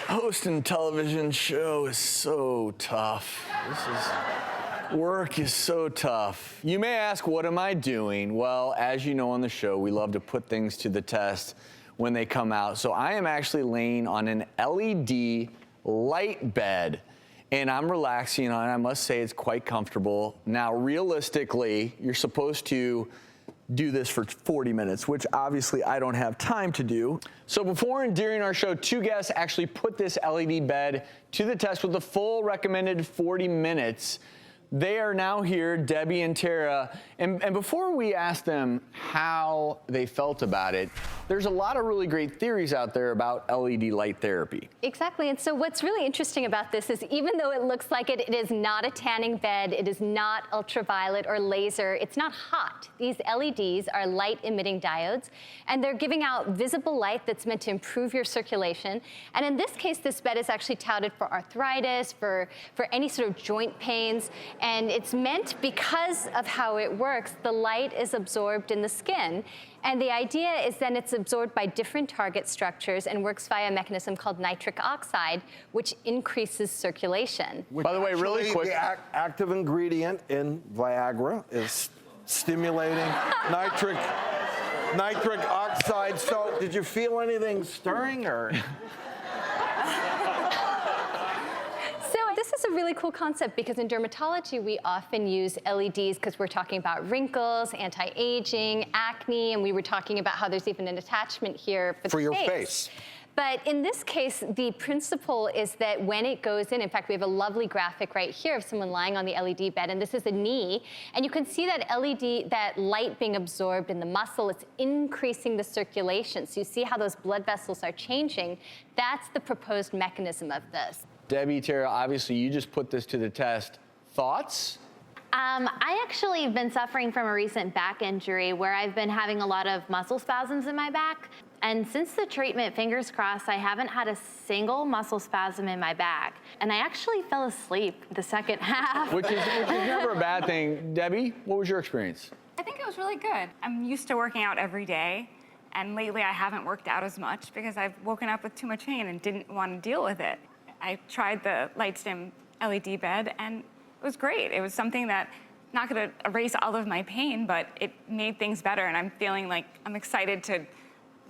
Hosting a television show is so tough. Work is so tough. You may ask, what am I doing? Well, as you know on the show, we love to put things to the test when they come out. So I am actually laying on an LED light bed, and I'm relaxing on it. I must say it's quite comfortable. Now, realistically, you're supposed to do this for 40 minutes, which obviously I don't have time to do. So before and during our show, two guests actually put this LED bed to the test with the full recommended 40 minutes. They are now here, Debbie and Tara, and before we ask them how they felt about it, there's a lot of really great theories out there about LED light therapy. Exactly, and so what's really interesting about this is even though it looks like it is not a tanning bed, it is not ultraviolet or laser, it's not hot. These LEDs are light-emitting diodes, and they're giving out visible light that's meant to improve your circulation. And in this case, this bed is actually touted for arthritis, for any sort of joint pains, and it's meant because of how it works, the light is absorbed in the skin. And the idea is then it's absorbed by different target structures and works via a mechanism called nitric oxide, which increases circulation. By the way, really quick. The active ingredient in Viagra is stimulating nitric oxide. So did you feel anything stirring or? This is a really cool concept because in dermatology, we often use LEDs because we're talking about wrinkles, anti-aging, acne, and we were talking about how there's even an attachment here for your face. But in this case, the principle is that when it goes in fact, we have a lovely graphic right here of someone lying on the LED bed, and this is a knee, and you can see that LED, that light being absorbed in the muscle, it's increasing the circulation. So you see how those blood vessels are changing. That's the proposed mechanism of this. Debbie, Tara, obviously you just put this to the test. Thoughts? I actually have been suffering from a recent back injury where I've been having a lot of muscle spasms in my back. And since the treatment, fingers crossed, I haven't had a single muscle spasm in my back. And I actually fell asleep the second half. Which is never a bad thing. Debbie, what was your experience? I think it was really good. I'm used to working out every day. And lately I haven't worked out as much because I've woken up with too much pain and didn't want to deal with it. I tried the LightStim LED bed, and it was great. It was something that not going to erase all of my pain, but it made things better, and I'm feeling like I'm excited to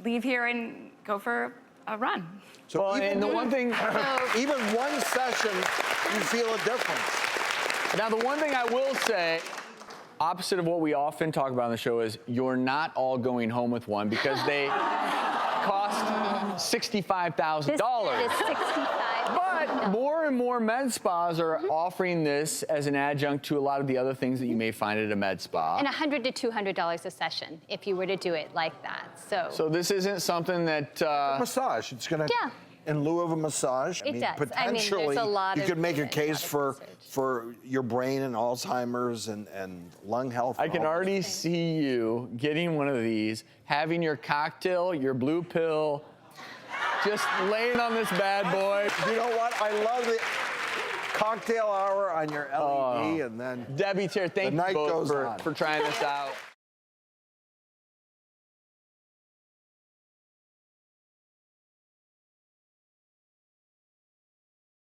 leave here and go for a run. So well, and the one thing, even one session, you feel a difference. Now, the one thing I will say, opposite of what we often talk about on the show, is you're not all going home with one because they cost $65,000. This is $65,000. But more and more med spas are offering this as an adjunct to a lot of the other things that you may find at a med spa. And $100 to $200 a session if you were to do it like that. So this isn't something that massage. It's gonna, in lieu of a massage. It does. Potentially, there's a lot you of could make a case for research. your brain and Alzheimer's and lung health. I can already see you getting one of these, having your cocktail, your blue pill, just laying on this bad boy. You know what? I love the cocktail hour on your LED, and then Debbie, Tara, thank you both for trying this out.